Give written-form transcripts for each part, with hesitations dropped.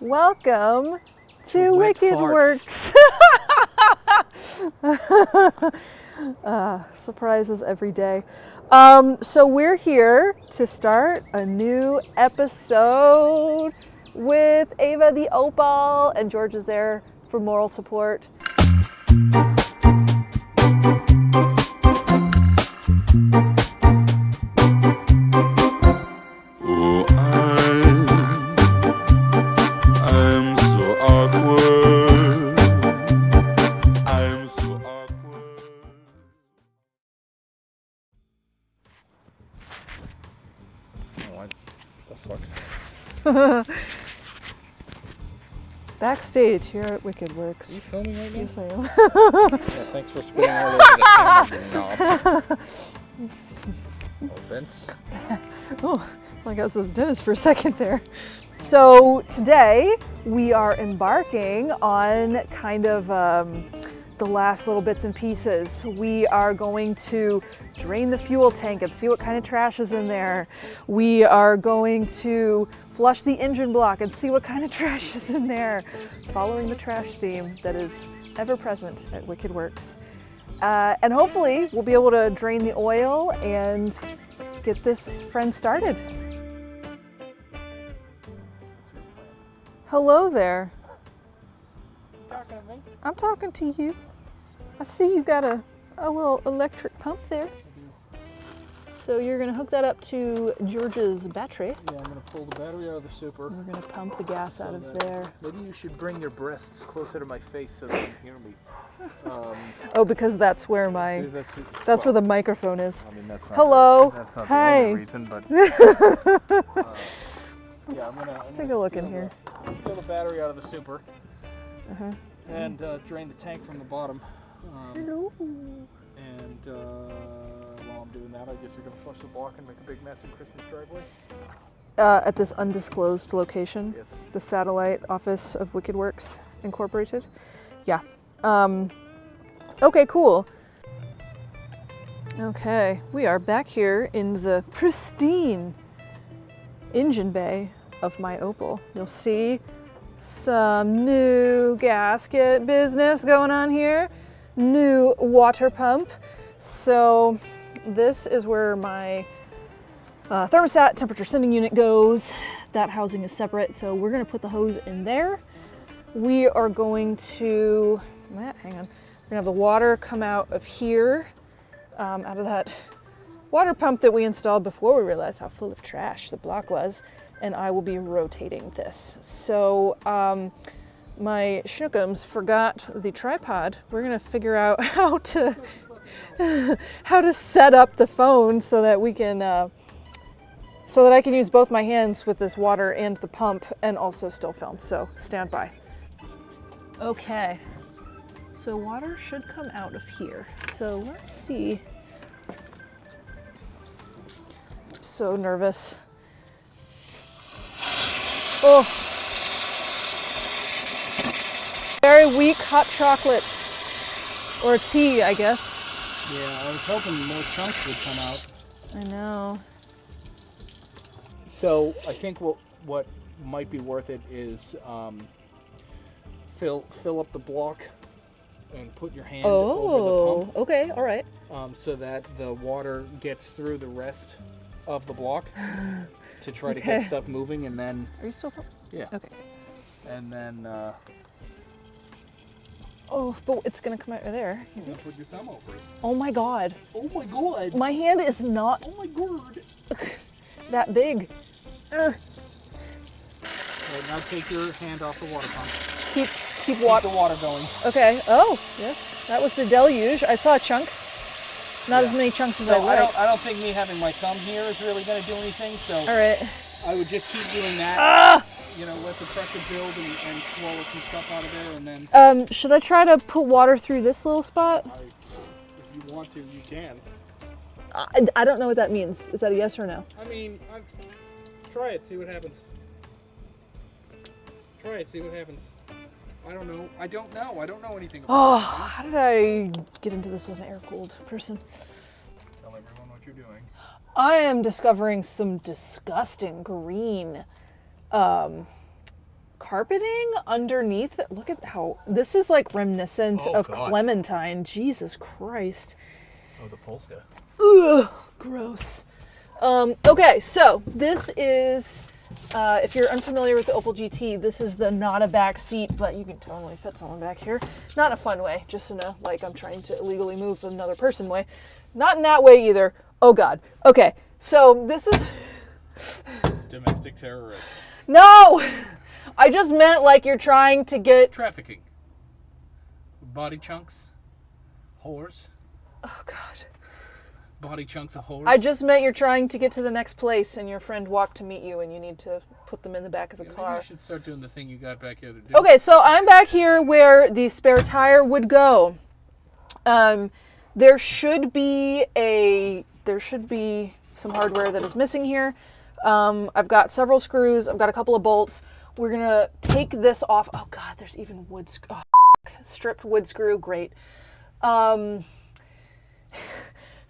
Welcome to Wicked Works. Surprises every day. So we're here to start a new episode with Ava the Opel, and George is there for moral support. Backstage here at Wicked Works. Are you filming right now? Yes, I am. Yeah, thanks for spinning all over the camera, you knob. Open. Oh, like I was at the dentist for a second there. So today we are embarking on kind of the last little bits and pieces. We are going to drain the fuel tank and see what kind of trash is in there. We are going to flush the engine block and see what kind of trash is in there, following the trash theme that is ever present at Wicked Works. And hopefully we'll be able to drain the oil and get this friend started. Hello there. Talking to me? I'm talking to you. I see you got a little electric pump there. So you're gonna hook that up to George's battery. Yeah, I'm gonna pull the battery out of the super. We're gonna pump the gas out of there. Maybe you should bring your breasts closer to my face so they can hear me. Oh, because that's where my that's where the microphone is. I mean, that's not Hello. That's not Hi. the only reason, but Let's take a look in here. Pull the battery out of the super and drain the tank from the bottom. Hello. And while I'm doing that, I guess you're gonna flush the block and make a big mess in Christmas driveway. At this undisclosed location, Yes. the satellite office of Wicked Works Incorporated. Yeah. Okay, cool. Okay, we are back here in the pristine engine bay of my Opel. You'll see some new gasket business going on here, new water pump. So this is where my thermostat temperature sending unit goes. That housing is separate, so we're gonna put the hose in there. We are going to, hang on, we're gonna have the water come out of here, out of that water pump that we installed before we realized how full of trash the block was, and I will be rotating this. So my schnookums forgot the tripod. We're gonna figure out how to set up the phone so that we can so that I can use both my hands with this water and the pump and also still film. So stand by. Okay, so water should come out of here. So let's see. I'm so nervous. Oh, very weak hot chocolate, or tea, I guess. Yeah, I was hoping more chunks would come out. I know. So I think what might be worth it is fill up the block and put your hand over the pump. Okay, all right. So that the water gets through the rest of the block to try to get stuff moving, and then. Are you still? Yeah. Okay. And then. Oh, but it's gonna come out of there. You can put your thumb over it. Oh my God. Oh my God. My hand is not Oh my God. that big. Right, now take your hand off the water pump. Keep Keep water. the water going. Okay. Oh, yes. That was the deluge. I saw a chunk. Not as many chunks as I like. I don't think me having my thumb here is really going to do anything. So all right. I would just keep doing that. You know, let the pressure build and swallow some stuff out of there, and then. Should I try to put water through this little spot? If you want to, you can. I don't know what that means. Is that a yes or no? I mean, try it. See what happens. Try it. See what happens. I don't know. I don't know anything about Oh, how did I get into this with an air-cooled person? Tell everyone what you're doing. I am discovering some disgusting green carpet carpeting underneath. Look at how this is like reminiscent Oh, of God. Clementine. Jesus Christ. Oh, the Polska. Ugh, gross. Okay, so this is, if you're unfamiliar with the Opel GT, this is the not a back seat, but you can totally fit someone back here. Not in a fun way, just in a, like, I'm trying to illegally move another person way. Not in that way either. Oh God. Okay, so this is... Domestic terrorist. No! I just meant like you're trying to get... Trafficking. Body chunks. Whores. Oh God. Body chunks of whores. I just meant you're trying to get to the next place and your friend walked to meet you and you need to put them in the back of the car. Maybe you should start doing the thing you got back here to do. Okay, so I'm back here where the spare tire would go. There should be some hardware that is missing here. I've got several screws. I've got a couple of bolts. We're gonna take this off. Oh God, there's even wood. Stripped wood screw. Great.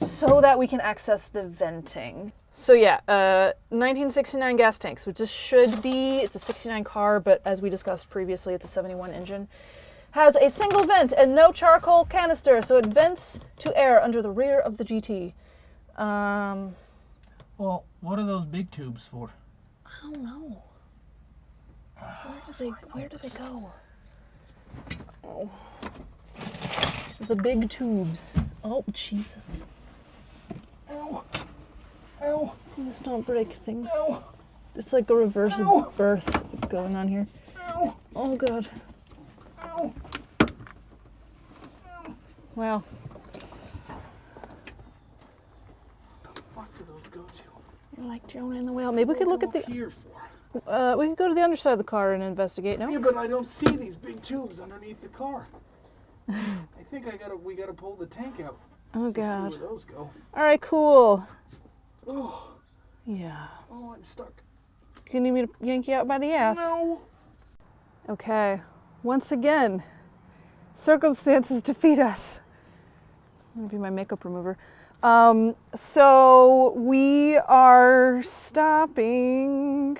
So that we can access the venting. So yeah, 1969 gas tanks, which this should be. It's a 69 car, but as we discussed previously, it's a 71 engine. Has a single vent and no charcoal canister, so it vents to air under the rear of the GT. Well, what are those big tubes for? I don't know. Where do they go? Oh. The big tubes. Oh, Jesus. Ow. Ow. Please don't break things. Ow. It's like a reverse of birth going on here. Ow. Oh, God. Ow. Wow. What the fuck do those go to? You're like Jonah in the whale. Maybe we could look at the... Here for? we could go to the underside of the car and investigate, no? Yeah, but I don't see these big tubes underneath the car. I think we gotta pull the tank out. Oh, to God. see where those go. All right, cool. Oh. Yeah. Oh, I'm stuck. You need me to yank you out by the ass? No. Okay. Once again, circumstances defeat us. I'm gonna be my makeup remover. So we are stopping.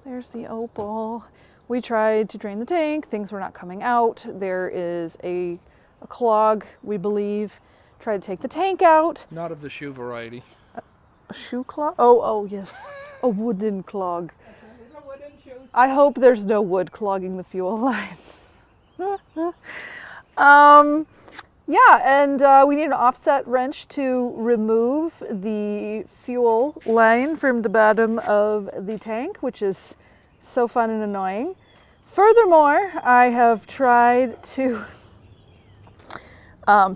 There's the Opel. We tried to drain the tank. Things were not coming out. There is a clog, we believe. Tried to take the tank out. Not of the shoe variety. A shoe clog? Oh, yes. A wooden clog. I hope there's no wood clogging the fuel lines. Yeah, and we need an offset wrench to remove the fuel line from the bottom of the tank, which is so fun and annoying. Furthermore, I have tried to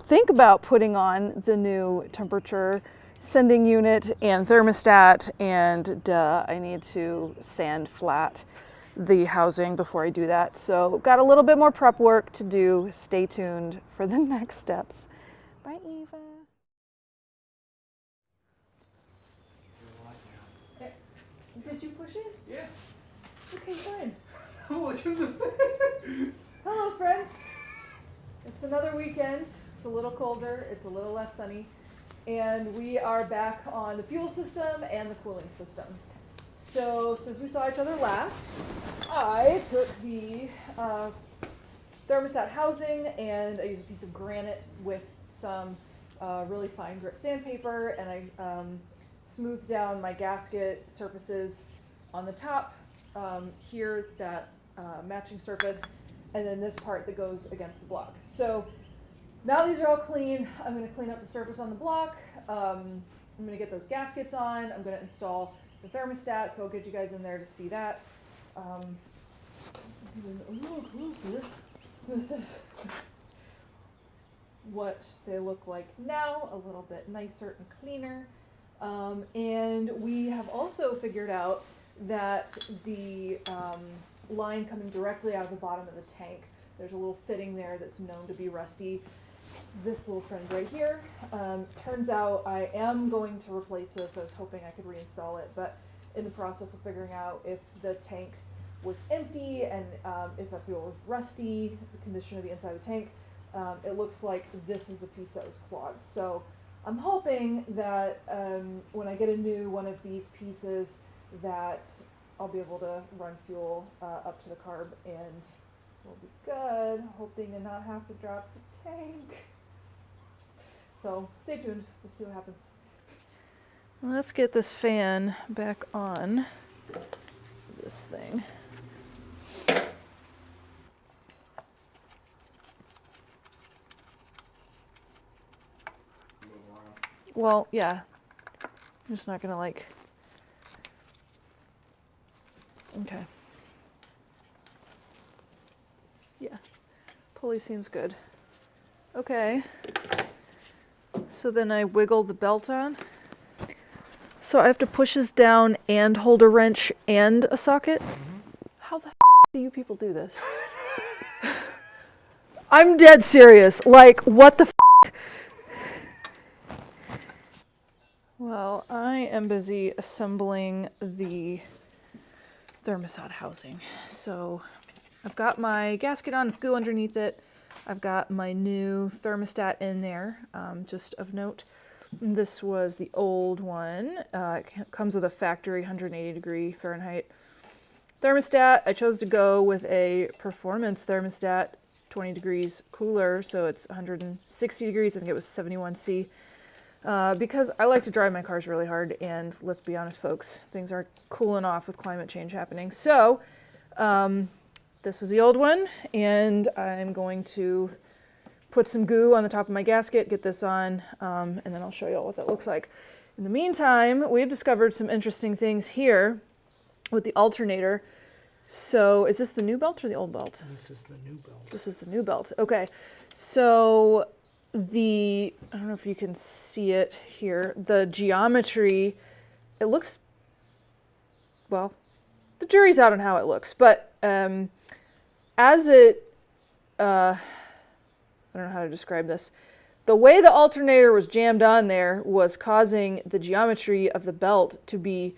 think about putting on the new temperature sending unit and thermostat, and I need to sand flat the housing before I do that. So got a little bit more prep work to do. Stay tuned for the next steps. Bye, Eva. Did you push it? Yeah. Okay, good. Oh, Hello, friends. It's another weekend. It's a little colder. It's a little less sunny. And we are back on the fuel system and the cooling system. So since we saw each other last, I took the thermostat housing and I used a piece of granite with some really fine grit sandpaper, and I smoothed down my gasket surfaces on the top, here, that matching surface, and then this part that goes against the block. So now these are all clean. I'm going to clean up the surface on the block. I'm going to get those gaskets on. I'm going to install the thermostat, so I'll get you guys in there to see that. Even a little closer. This is what they look like now, a little bit nicer and cleaner. And we have also figured out that the line coming directly out of the bottom of the tank, there's a little fitting there that's known to be rusty. This little friend right here, turns out I am going to replace this. I was hoping I could reinstall it, but in the process of figuring out if the tank was empty and if that fuel was rusty, the condition of the inside of the tank, it looks like this is a piece that was clogged. So I'm hoping that when I get a new one of these pieces, that I'll be able to run fuel up to the carb and we'll be good, hoping to not have to drop the tank. So stay tuned, we'll see what happens. Let's get this fan back on this thing. Well, yeah. I'm just not gonna like. Okay. Yeah. Pulley seems good. Okay. So then I wiggle the belt on. So I have to push this down and hold a wrench and a socket? How the do you people do this? I'm dead serious. Like, what the Well, I am busy assembling the thermostat housing. So I've got my gasket on with goo underneath it. I've got my new thermostat in there. Just of note, this was the old one. It comes with a factory 180 degree Fahrenheit thermostat. I chose to go with a performance thermostat, 20 degrees cooler, so it's 160 degrees. I think it was 71C. Because I like to drive my cars really hard, and let's be honest, folks, things aren't cooling off with climate change happening. So, this was the old one, and I'm going to put some goo on the top of my gasket, get this on, and then I'll show you all what that looks like. In the meantime, we've discovered some interesting things here with the alternator. So, is this the new belt or the old belt? This is the new belt. This is the new belt. Okay. So, I don't know if you can see it here, the geometry, it looks, well, the jury's out on how it looks, but as it, I don't know how to describe this, the way the alternator was jammed on there was causing the geometry of the belt to be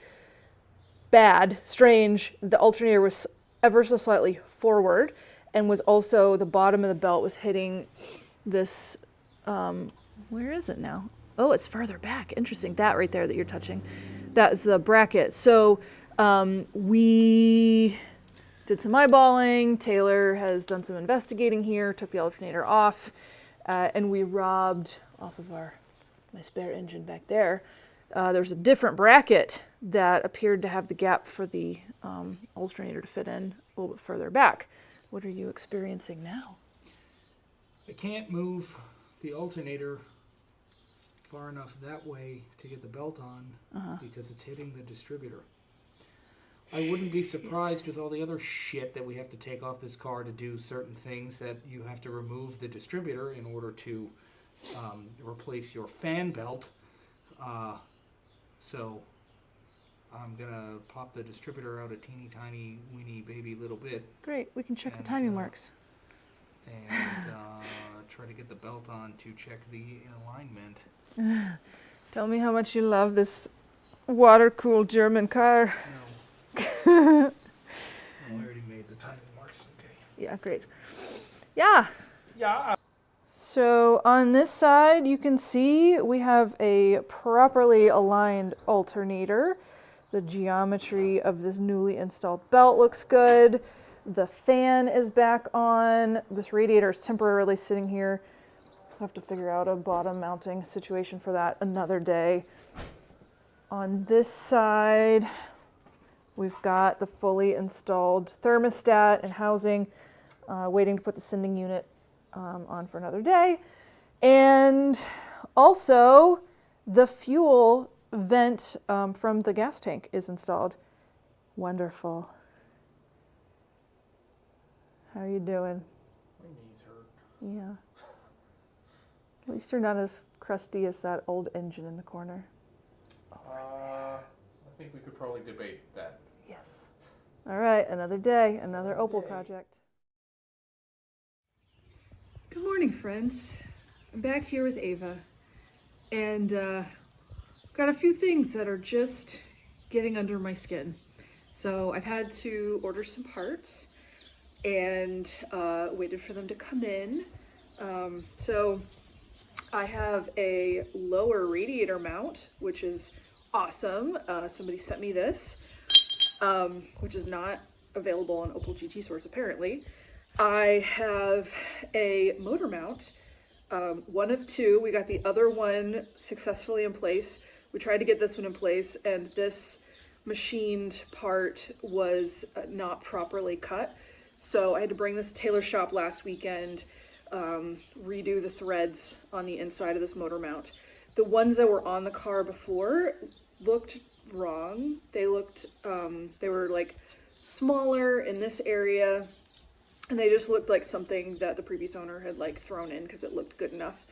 bad, strange. The alternator was ever so slightly forward, and was also, the bottom of the belt was hitting this, where is it now? Oh, it's further back. Interesting. That right there that you're touching. That's the bracket. So we did some eyeballing. Taylor has done some investigating here, took the alternator off, and we robbed off of my spare engine back there. There's a different bracket that appeared to have the gap for the alternator to fit in a little bit further back. What are you experiencing now? I can't move the alternator far enough that way to get the belt on because it's hitting the distributor. I wouldn't be surprised with all the other shit that we have to take off this car to do certain things that you have to remove the distributor in order to replace your fan belt. So I'm gonna pop the distributor out a teeny tiny weeny baby little bit. Great, we can check the timing marks. And try to get the belt on to check the alignment. Tell me how much you love this water-cooled German car. No. I already made the timing marks, okay. Yeah, great. Yeah. Yeah. So on this side, you can see we have a properly aligned alternator. The geometry of this newly installed belt looks good. The fan is back on. This radiator is temporarily sitting here. I'll have to figure out a bottom mounting situation for that another day. On this side, we've got the fully installed thermostat and housing, waiting to put the sending unit on for another day. And also, the fuel vent from the gas tank is installed. Wonderful. How are you doing? My knees hurt. Yeah. At least you're not as crusty as that old engine in the corner. I think we could probably debate that. Yes. All right, another day, another Opel project. Good morning, friends. I'm back here with Ava, and got a few things that are just getting under my skin. So I've had to order some parts and waited for them to come in. So I have a lower radiator mount, which is awesome. Somebody sent me this. which is not available on Opel GT Source apparently. I have a motor mount, one of two. We got the other one successfully in place. We tried to get this one in place, and this machined part was not properly cut. So I had to bring this to tailor shop last weekend, redo the threads on the inside of this motor mount. The ones that were on the car before looked wrong. They looked, they were like smaller in this area, and they just looked like something that the previous owner had like thrown in because it looked good enough.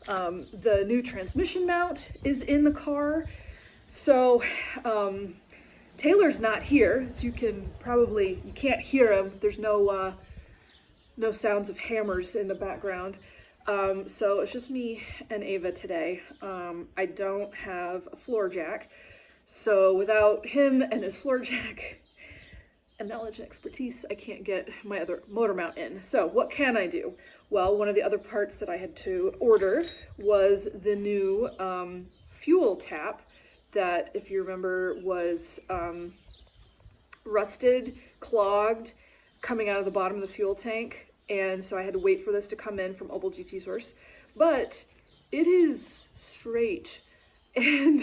The new transmission mount is in the car. So Taylor's not here, so you can't hear him. There's no sounds of hammers in the background. So it's just me and Ava today. I don't have a floor jack. So without him and his floor jack and knowledge and expertise, I can't get my other motor mount in. So what can I do? Well, one of the other parts that I had to order was the new fuel tap that, if you remember, was rusted, clogged, coming out of the bottom of the fuel tank. And so I had to wait for this to come in from Opel GT Source. But it is straight. And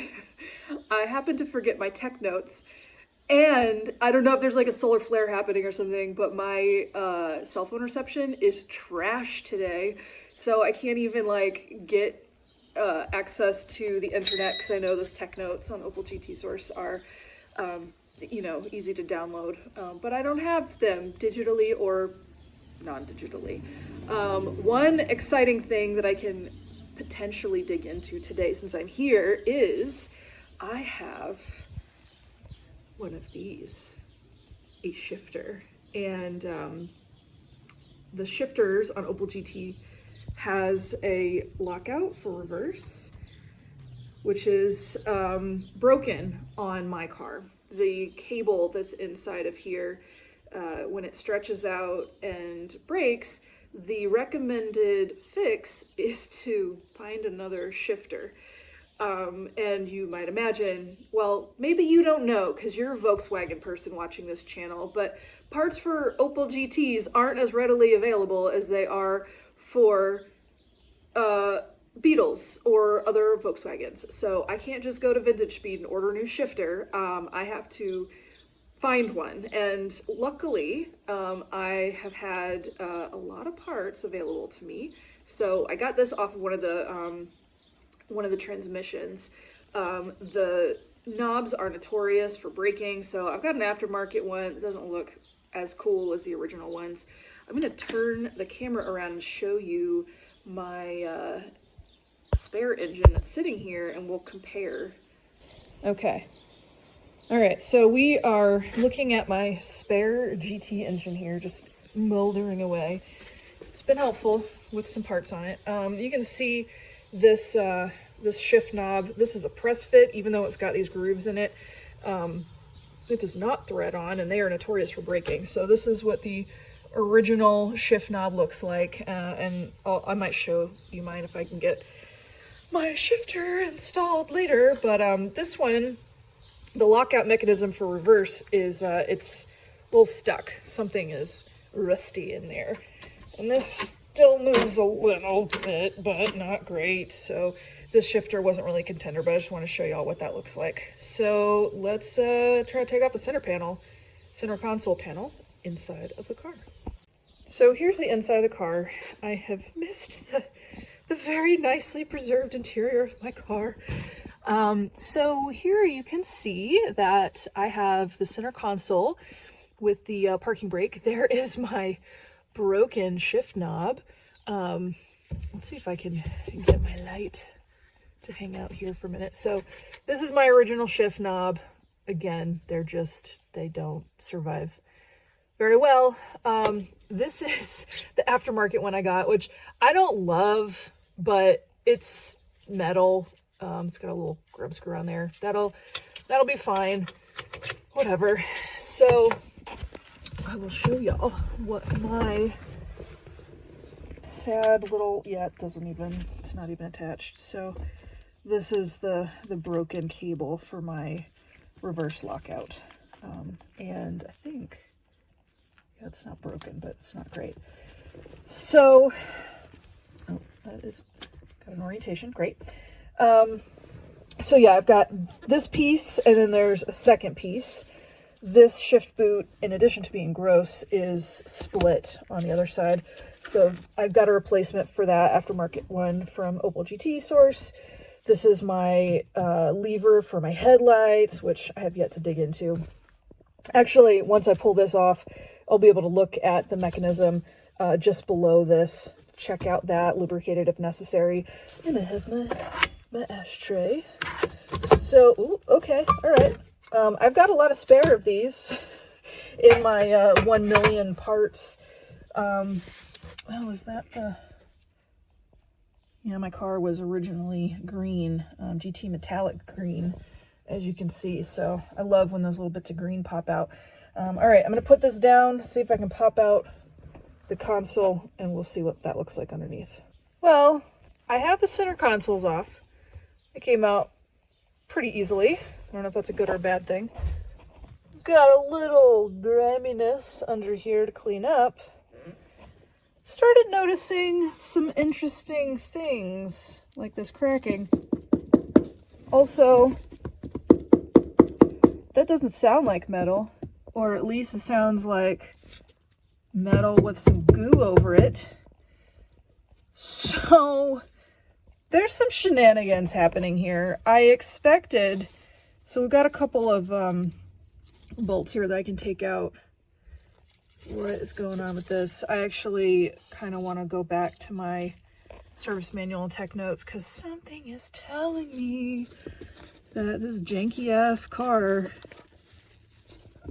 I happened to forget my tech notes. And I don't know if there's like a solar flare happening or something, but my cell phone reception is trash today. So I can't even like get access to the internet, because I know those tech notes on Opel GT Source are, you know, easy to download. But I don't have them digitally or non-digitally. One exciting thing that I can potentially dig into today, since I'm here, is I have one of these, a shifter. And the shifters on Opel GT has a lockout for reverse, which is broken on my car. The cable that's inside of here, when it stretches out and breaks, the recommended fix is to find another shifter. And you might imagine, well, maybe you don't know because you're a Volkswagen person watching this channel, but parts for Opel GTs aren't as readily available as they are for Beetles or other Volkswagens. So I can't just go to Vintage Speed and order a new shifter. I have to find one, and luckily I have had a lot of parts available to me. So I got this off of one of the transmissions. The knobs are notorious for breaking, so I've got an aftermarket one that doesn't look as cool as the original ones. I'm going to turn the camera around and show you my spare engine that's sitting here, and we'll compare. Okay. All right, so we are looking at my spare GT engine here, just moldering away. It's been helpful with some parts on it. You can see this this shift knob. This is a press fit, even though it's got these grooves in it. It does not thread on, and they are notorious for breaking. So this is what the original shift knob looks like, and I might show you mine if I can get my shifter installed later. But this one, the lockout mechanism for reverse is it's a little stuck. Something is rusty in there, and this still moves a little bit, but not great. So this shifter wasn't really a contender, but I just want to show y'all what that looks like. So let's try to take off the center console panel inside of the car. So here's the inside of the car. I have missed the very nicely preserved interior of my car. So here you can see that I have the center console with the parking brake. There is my broken shift knob. Let's see if I can get my light to hang out here for a minute. So this is my original shift knob. Again, they don't survive very well. This is the aftermarket one I got, which I don't love, but it's metal. It's got a little grub screw on there. That'll be fine. Whatever. So I will show y'all what my sad little, it's not even attached. So this is the broken cable for my reverse lockout. And I think, yeah, it's not broken, but it's not great. So, oh, that is got an orientation, great. So yeah, I've got this piece, and then there's a second piece. This shift boot, in addition to being gross, is split on the other side. So I've got a replacement for that aftermarket one from Opel GT source. This is my lever for my headlights, which I have yet to dig into. Actually, once I pull this off, I'll be able to look at the mechanism just below this. Check out that, lubricate it if necessary. And I have my ashtray. So, ooh, okay, all right. I've got a lot of spare of these in my 1 million parts. Oh, is that the... Yeah, my car was originally green, GT metallic green, as you can see. So I love when those little bits of green pop out. All right, I'm going to put this down, see if I can pop out the console, and we'll see what that looks like underneath. Well, I have the center consoles off. It came out pretty easily. I don't know if that's a good or a bad thing. Got a little griminess under here to clean up. Started noticing some interesting things, like this cracking. Also, that doesn't sound like metal, or at least it sounds like metal with some goo over it. So, there's some shenanigans happening here. I expected, so we've got a couple of bolts here that I can take out. What is going on with this? I actually kind of want to go back to my service manual and tech notes because something is telling me that this janky ass car,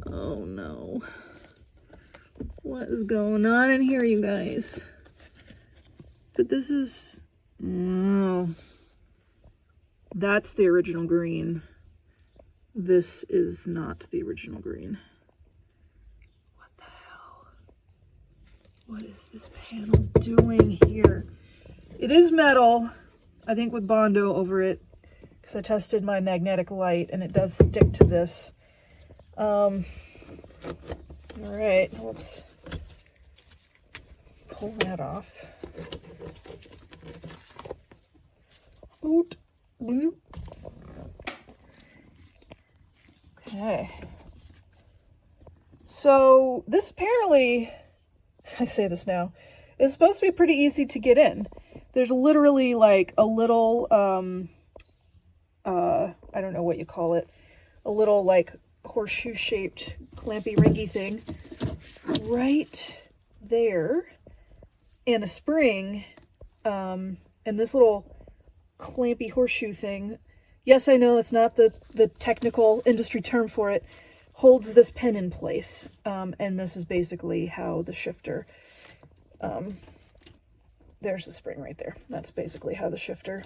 oh no, what is going on in here, you guys? But this is, no, that's the original green. This is not the original green. What is this panel doing here? It is metal, I think with Bondo over it, because I tested my magnetic light and it does stick to this. All right, let's pull that off. Oot, bloop. Okay. So this apparently, I say this now, it's supposed to be pretty easy to get in. There's literally like a little, I don't know what you call it, a little like horseshoe shaped clampy ringy thing right there, and a spring, and this little clampy horseshoe thing. Yes, I know it's not the technical industry term for it, holds this pin in place, and this is basically how the shifter, there's the spring right there. That's basically how the shifter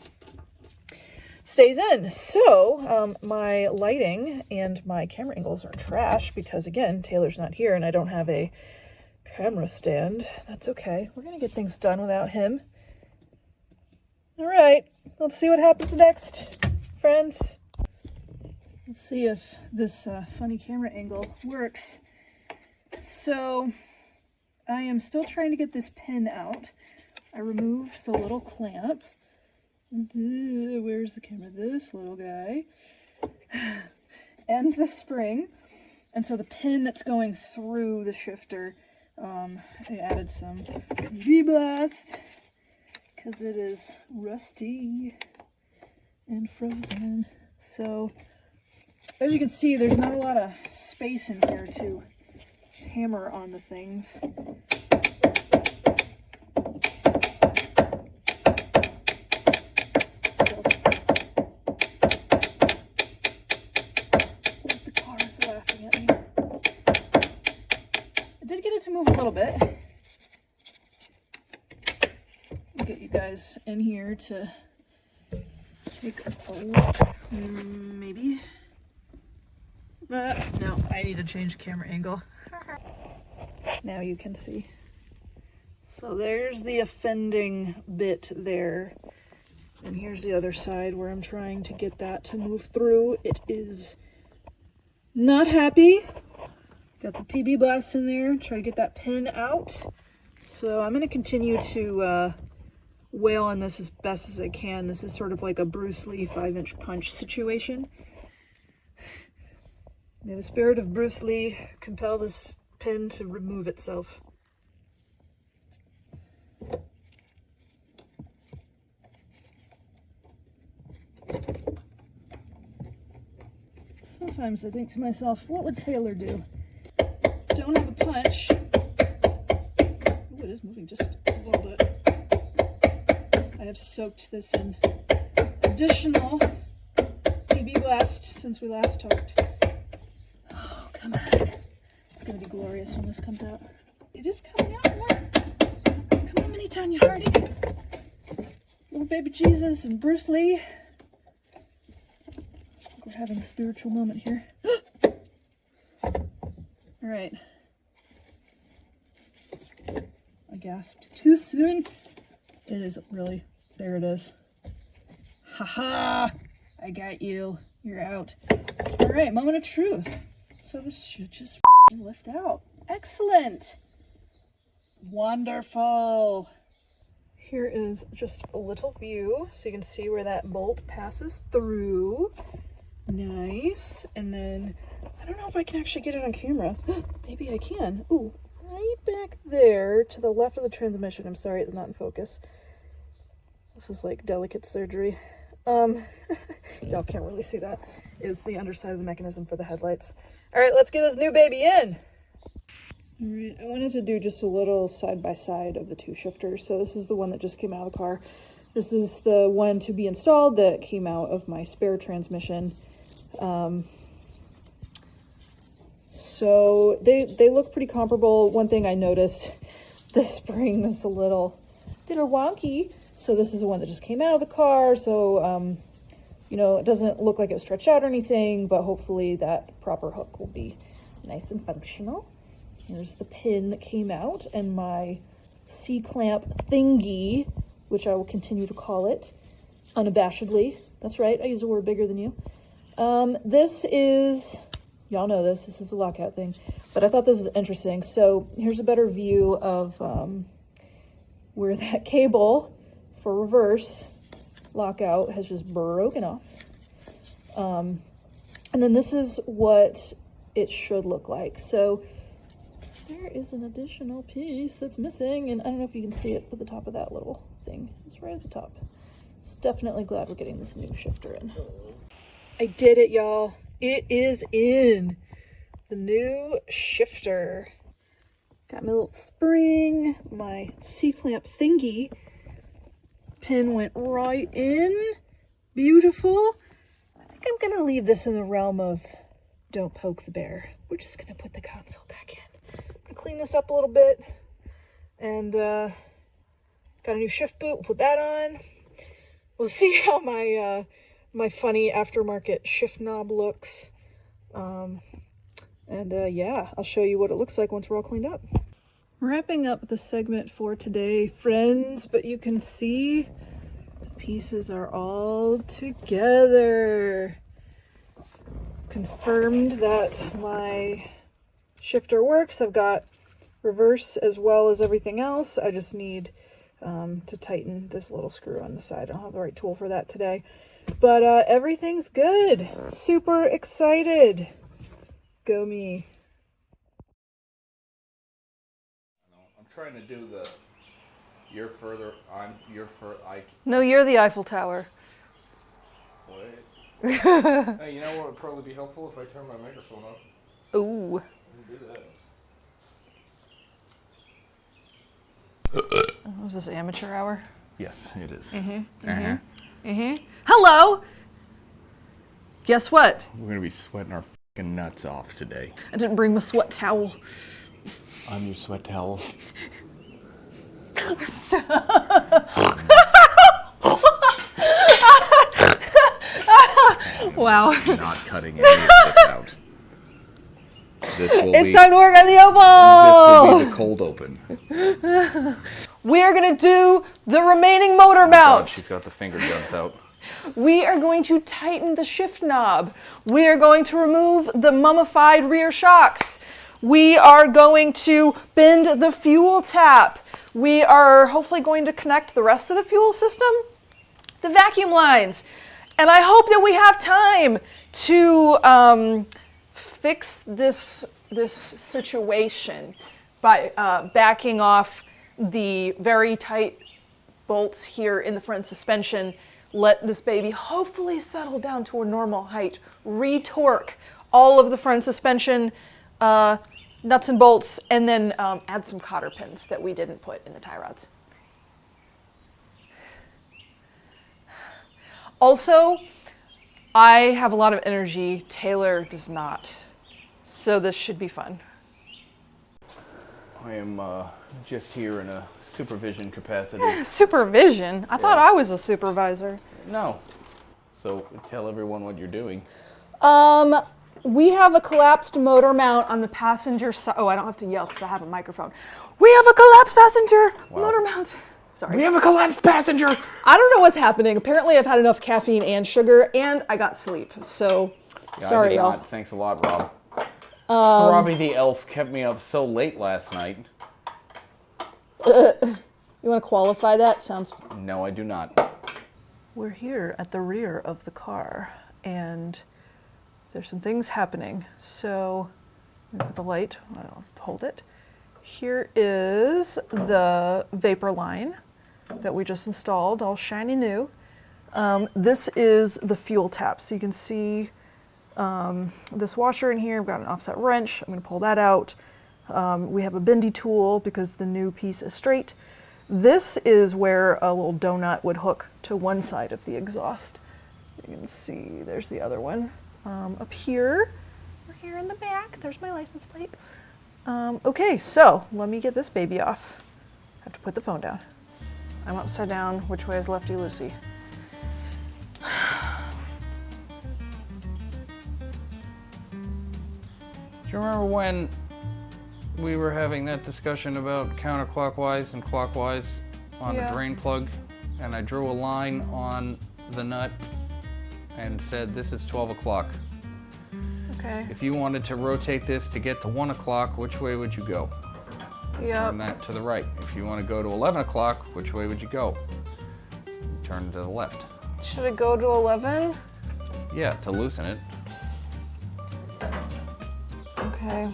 stays in. So my lighting and my camera angles are trash because, again, Taylor's not here and I don't have a camera stand. That's okay. We're gonna get things done without him. All right, let's see what happens next, friends. Let's see if this funny camera angle works. So I am still trying to get this pin out. I removed the little clamp. Where's the camera? This little guy. And the spring. And so the pin that's going through the shifter, I added some V-Blast because it is rusty and frozen. So as you can see, there's not a lot of space in here to hammer on the things. The car is laughing at me. I did get it to move a little bit. I'll get you guys in here to take a look, maybe. No, I need to change the camera angle. Now you can see. So there's the offending bit there. And here's the other side where I'm trying to get that to move through. It is Not happy. Got some PB blasts in there, try to get that pin out. So I'm gonna continue to wail on this as best as I can. This is sort of like a Bruce Lee 5-inch punch situation. May the spirit of Bruce Lee compel this pin to remove itself. Sometimes I think to myself, what would Taylor do? Don't have a punch. Ooh, it is moving just a little bit. I have soaked this in additional PB blast since we last talked. Oh, come on. It's gonna be glorious when this comes out. It is coming out more. Come on, Mini Tanya Hardy. Little baby Jesus and Bruce Lee. We're having a spiritual moment here. All right. I gasped too soon. It is really, there it is. Haha, I got you. You're out. All right, moment of truth. So this should just lift out. Excellent. Wonderful. Here is just a little view so you can see where that bolt passes through. Nice. And then, I don't know if I can actually get it on camera. Maybe I can. Ooh, right back there to the left of the transmission. I'm sorry, it's not in focus. This is like delicate surgery. Y'all can't really see that. Is the underside of the mechanism for the headlights. All right, let's get this new baby in. All right, I wanted to do just a little side-by-side of the two shifters. So this is the one that just came out of the car. This is the one to be installed that came out of my spare transmission. So they look pretty comparable. One thing I noticed, the spring was a little wonky. So this is the one that just came out of the car. So, you know, it doesn't look like it was stretched out or anything, but hopefully that proper hook will be nice and functional. Here's the pin that came out and my C-clamp thingy, which I will continue to call it unabashedly. That's right, I use a word bigger than you. This is, y'all know this is a lockout thing, but I thought this was interesting. So here's a better view of where that cable for reverse lockout has just broken off. And then this is what it should look like. So there is an additional piece that's missing, and I don't know if you can see it at the top of that little thing. It's right at the top. So definitely glad we're getting this new shifter in. I did it, y'all. It is in. The new shifter. Got my little spring, my C-clamp thingy. Pin went right in. Beautiful. I think I'm gonna leave this in the realm of don't poke the bear. We're just gonna put the console back in. I'm gonna clean this up a little bit. And got a new shift boot, put that on. We'll see how my my funny aftermarket shift knob looks. Yeah, I'll show you what it looks like once we're all cleaned up. Wrapping up the segment for today, friends, but you can see the pieces are all together. Confirmed that my shifter works. I've got reverse as well as everything else. I just need to tighten this little screw on the side. I don't have the right tool for that today. But everything's good. Super excited. Go me. I'm trying to do the, you're further, No, you're the Eiffel Tower. Wait. Hey, you know what would probably be helpful if I turn my microphone up? Ooh. Do that. Was this amateur hour? Yes, it is. Hello! Guess what? We're going to be sweating our fucking nuts off today. I didn't bring my sweat towel. I'm your sweat towel. Wow. I'm not cutting any of this out. It's time to work on the Opel! This will be the cold open. We're gonna do the remaining motor mount. God, she's got the finger guns out. We are going to tighten the shift knob. We are going to remove the mummified rear shocks. We are going to bend the fuel tap. We are hopefully going to connect the rest of the fuel system, the vacuum lines. And I hope that we have time to fix this situation by backing off the very tight bolts here in the front suspension. Let this baby hopefully settle down to a normal height. Re-torque all of the front suspension nuts and bolts, and then add some cotter pins that we didn't put in the tie rods. Also, I have a lot of energy. Taylor does not. So this should be fun. I am just here in a supervision capacity. Supervision? I thought I was a supervisor. No. So tell everyone what you're doing. We have a collapsed motor mount on the passenger side. Oh, I don't have to yell because I have a microphone. We have a collapsed passenger motor mount. Sorry. We have a collapsed passenger! I don't know what's happening. Apparently I've had enough caffeine and sugar, and I got sleep. So, Yeah, sorry, I did y'all. not. Thanks a lot, Rob. Robbie the elf kept me up so late last night. You want to qualify that? Sounds... No, I do not. We're here at the rear of the car, and there's some things happening. So, with the light, I'll hold it. Here is the vapor line that we just installed, all shiny new. This is the fuel tap. So you can see this washer in here. We've got an offset wrench. I'm going to pull that out. We have a bendy tool because the new piece is straight. This is where a little donut would hook to one side of the exhaust. You can see there's the other one. Up here, or here in the back, there's my license plate. Okay, so let me get this baby off. I have to put the phone down. I'm upside down. Which way is lefty Lucy? Do you remember when we were having that discussion about counterclockwise and clockwise on the drain plug? And I drew a line on the nut and said, this is 12 o'clock. Okay. If you wanted to rotate this to get to 1 o'clock, which way would you go? Turn that to the right. If you want to go to 11 o'clock, which way would you go? Turn to the left. Should it go to 11? Yeah, to loosen it. Okay.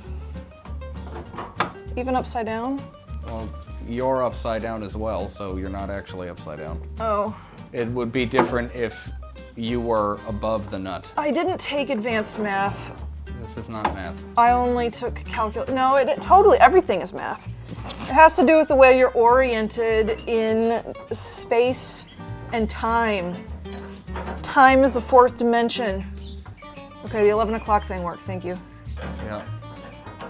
Even upside down? Well, you're upside down as well, so you're not actually upside down. Oh. It would be different if you were above the nut. I didn't take advanced math. This is not math. I only took calculus. No, it totally, everything is math. It has to do with the way you're oriented in space and time. Time is the fourth dimension. Okay, the 11 o'clock thing worked, thank you. Yeah.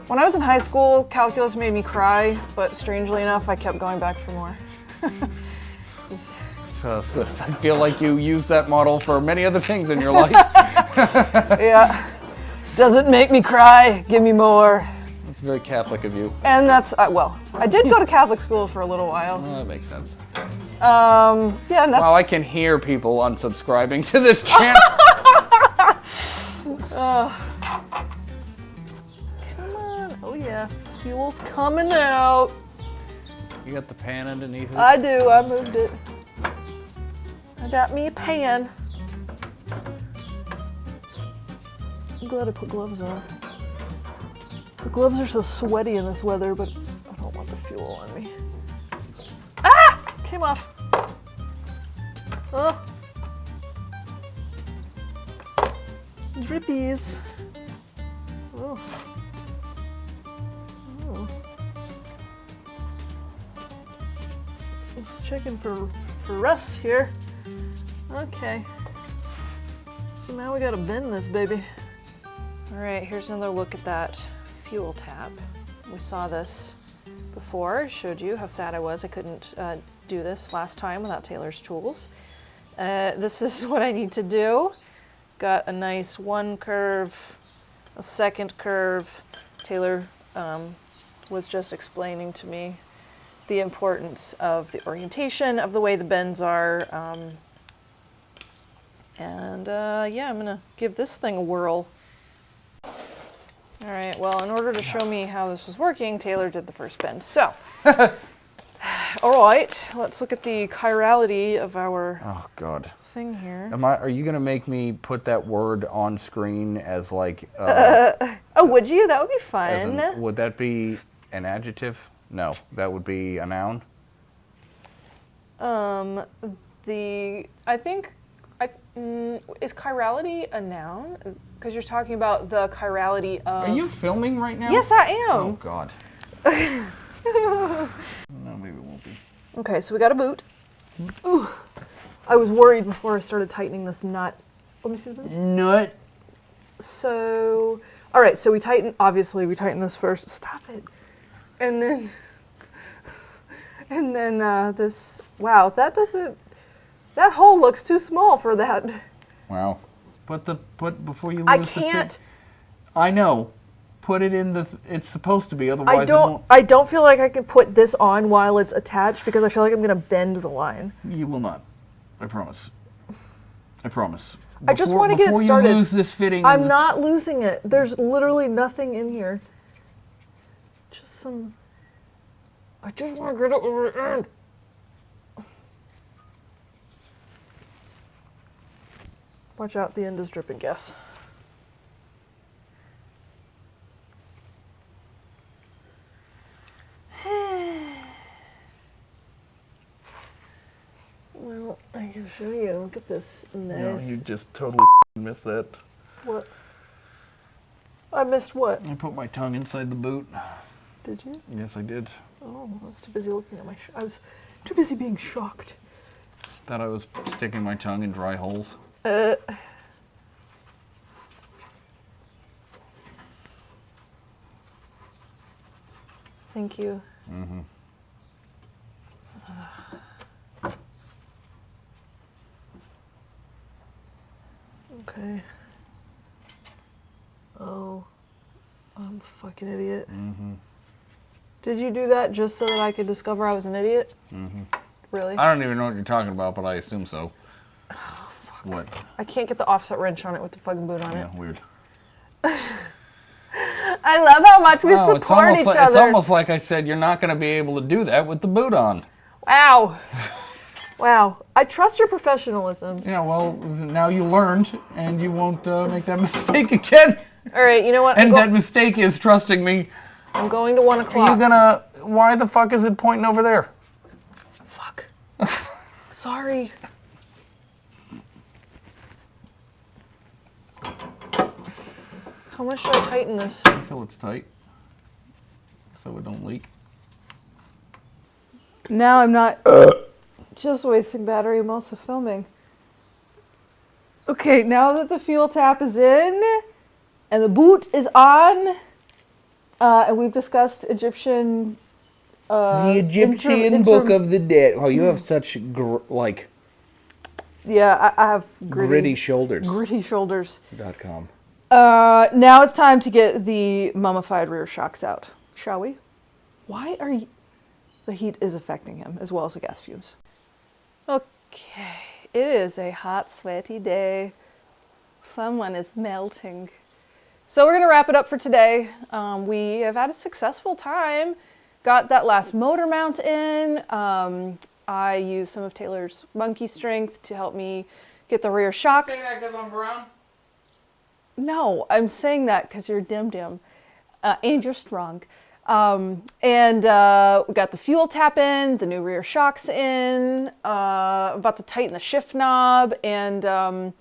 When I was in high school, calculus made me cry, but strangely enough, I kept going back for more. So I feel like you use that model for many other things in your life. Yeah. Doesn't make me cry, give me more. That's very Catholic of you. And that's, well, I did go to Catholic school for a little while. Well, that makes sense. Yeah, and that's... Wow, I can hear people unsubscribing to this channel. Come on, oh yeah, fuel's coming out. You got the pan underneath it? I do, I moved it. I got me a pan. I'm glad I put gloves on. The gloves are so sweaty in this weather, but I don't want the fuel on me. Ah! Came off. Oh. Drippies. Oh. Oh. Just checking for rust here. Okay. So now we gotta bend this baby. All right, here's another look at that fuel tap. We saw this before. I showed you how sad I was. I couldn't do this last time without Taylor's tools. This is what I need to do. Got a nice one curve, a second curve. Taylor was just explaining to me the importance of the orientation of the way the bends are. And yeah, I'm gonna give this thing a whirl. All right, well, in order to show me how this was working, Taylor did the first bend. So, all right, let's look at the chirality of our thing here. Are you gonna make me put that word on screen as like? Oh, would you? That would be fun. Would that be an adjective? No, that would be a noun. Is chirality a noun? Because you're talking about the chirality of... Are you filming right now? Yes, I am. Oh God. No, maybe it won't be. Okay, so we got a boot. Ooh, I was worried before I started tightening this nut. Let me see the boot. Nut. So, all right, so we tighten this first. Stop it. And then this, wow, that hole looks too small for that. Wow. Before you lose I the can't. fit. I know. Put it in it's supposed to be, otherwise I don't feel like I can put this on while it's attached because I feel like I'm gonna bend the line. You will not. I promise. I promise. I just want to get it started. Before you lose this fitting. I'm not losing it. There's literally nothing in here. Just some... I just want to get it over the end. Watch out, the end is dripping gas. Well, I can show you. Look at this nice... No, you just totally missed that. What? I missed what? I put my tongue inside the boot. Did you? Yes, I did. Oh, I was too busy looking at I was too busy being shocked. Thought I was sticking my tongue in dry holes. Thank you. Mm-hmm. Okay. Oh, I'm a fucking idiot. Mm-hmm. Did you do that just so that I could discover I was an idiot? Mm-hmm. Really? I don't even know what you're talking about, but I assume so. Oh, fuck. What? I can't get the offset wrench on it with the fucking boot on it. Yeah, weird. I love how much we support each other. It's almost like I said, you're not going to be able to do that with the boot on. Wow. Wow. I trust your professionalism. Yeah, well, now you learned, and you won't make that mistake again. All right, you know what? And that mistake is trusting me. I'm going to 1 o'clock. Are you gonna... Why the fuck is it pointing over there? Fuck. Sorry. How much should I tighten this? Until it's tight, so it don't leak. Now I'm not just wasting battery, I'm also filming. Okay, now that the fuel tap is in and the boot is on, and we've discussed Egyptian... the Egyptian Book of the Dead. Oh, you have such, Yeah, I have gritty shoulders. Gritty shoulders. .com. Now it's time to get the mummified rear shocks out, shall we? Why are you... The heat is affecting him, as well as the gas fumes. Okay, it is a hot, sweaty day. Someone is melting. So we're going to wrap it up for today. We have had a successful time. Got that last motor mount in. I used some of Taylor's monkey strength to help me get the rear shocks. Say that because I'm brown? No, I'm saying that because you're dim-dim and you're strong. We got the fuel tap in, the new rear shocks in, about to tighten the shift knob, and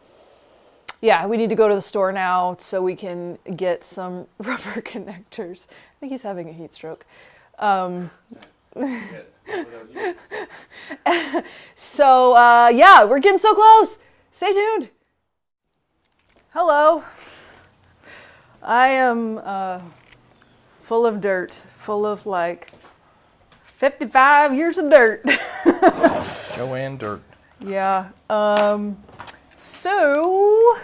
yeah, we need to go to the store now so we can get some rubber connectors. I think he's having a heat stroke. So, yeah, we're getting so close. Stay tuned. Hello. I am full of dirt, full of like 55 years of dirt. Joanne Dirt. Yeah. So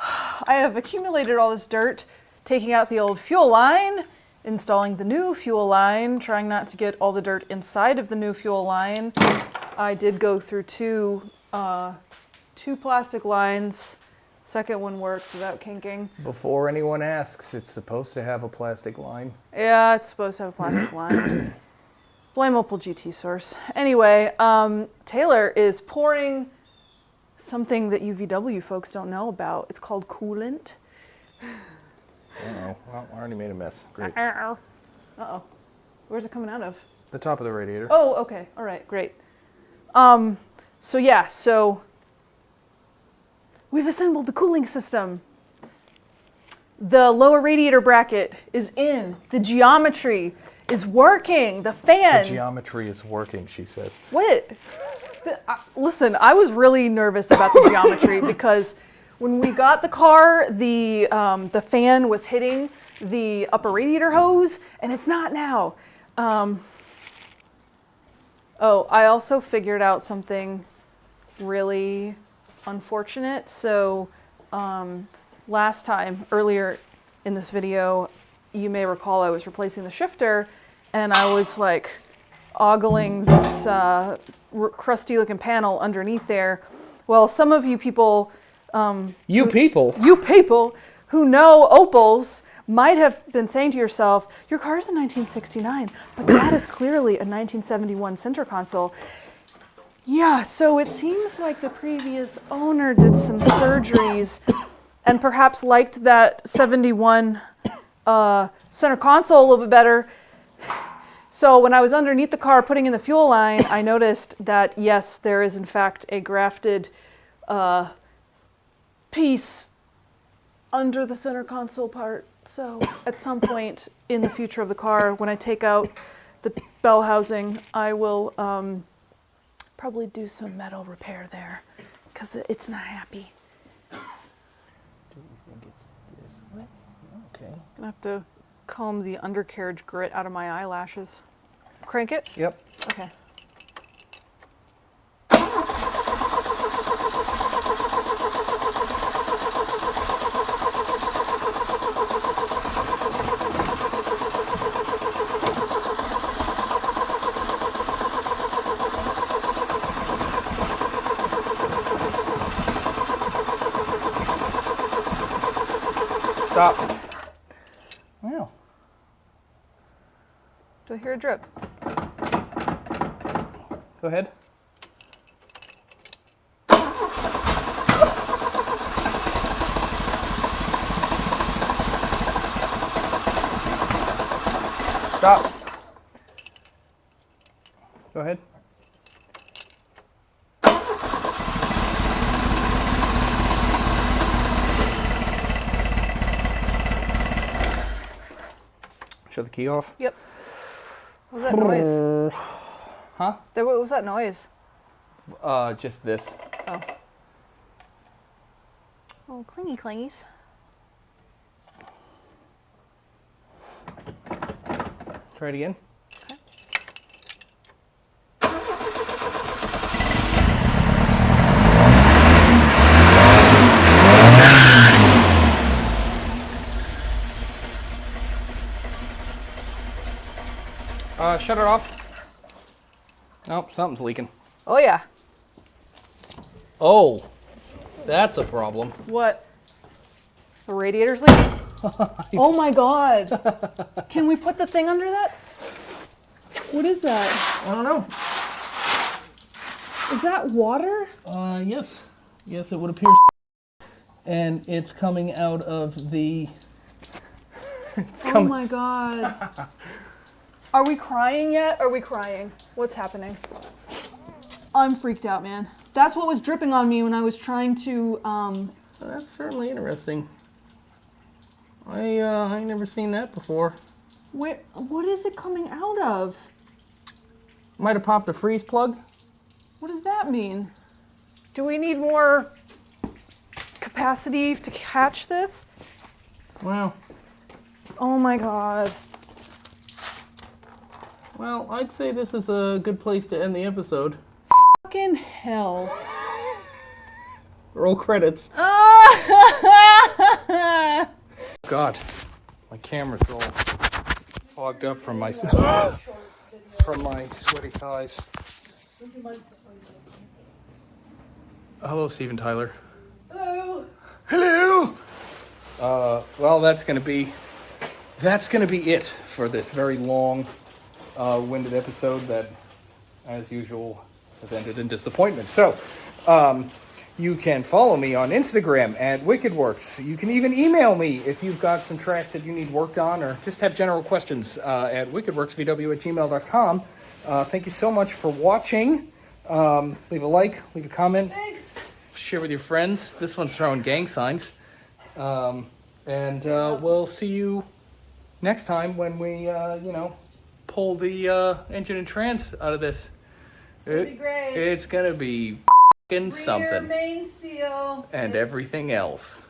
I have accumulated all this dirt, taking out the old fuel line, installing the new fuel line, trying not to get all the dirt inside of the new fuel line. I did go through two 2 plastic lines. Second one worked without kinking. Before anyone asks, it's supposed to have a plastic line. Yeah, it's supposed to have a plastic line. Blame Opel GT source. Anyway, Taylor is pouring something that you VW folks don't know about. It's called Coolant. Oh, well, I already made a mess. Great. Uh-oh. Where's it coming out of? The top of the radiator. Oh, okay. All right, great. So we've assembled the cooling system. The lower radiator bracket is in. The geometry is working. The fan. The geometry is working, she says. What? Listen, I was really nervous about the geometry because when we got the car, the fan was hitting the upper radiator hose, and it's not now. Oh, I also figured out something really unfortunate. So last time, earlier in this video, you may recall I was replacing the shifter, and I was like ogling this crusty looking panel underneath there. Well, some of you people You people who know Opels might have been saying to yourself, your car is a 1969, but that is clearly a 1971 center console. Yeah, so it seems like the previous owner did some surgeries and perhaps liked that 71 center console a little bit better. So when I was underneath the car putting in the fuel line, I noticed that, yes, there is in fact a grafted piece under the center console part. So at some point in the future of the car, when I take out the bell housing, I will probably do some metal repair there because it's not happy. Do you think it's this way? Okay. I'm gonna have to comb the undercarriage grit out of my eyelashes. Crank it? Yep. Okay. Stop. Well. Do I hear a drip? Go ahead. Stop. Go ahead. Shut the key off. Yep. What was that noise? Huh? What was that noise? Just this. Oh. Oh, clingy clingies. Try it again. Okay. Shut it off. Nope, something's leaking. Oh yeah. Oh, that's a problem. What? The radiator's leaking? Oh my god. Can we put the thing under that? What is that? I don't know. Is that water? Yes. Yes, it would appear. And it's coming out of the... Oh my god. Are we crying yet? Are we crying? What's happening? I'm freaked out, man. That's what was dripping on me when I was trying to, That's certainly interesting. I ain't never seen that before. what is it coming out of? Might have popped a freeze plug. What does that mean? Do we need more capacity to catch this? Wow. Oh my god. Well, I'd say this is a good place to end the episode. Fucking hell. Roll credits. God, my camera's all fogged up from my sweaty thighs. Hello, Steven Tyler. Hello. Hello. Well, that's gonna be it for this very long, winded episode that, as usual, has ended in disappointment. So, you can follow me on Instagram at WickedWorks. You can even email me if you've got some trash that you need worked on or just have general questions at wickedworksvw@gmail.com. Thank you so much for watching. Leave a like, leave a comment. Thanks. Share with your friends. This one's throwing gang signs. And we'll see you next time when we, pull the engine and trans out of this. It's gonna be great. It's gonna be f***ing something. Rear main seal. And everything else.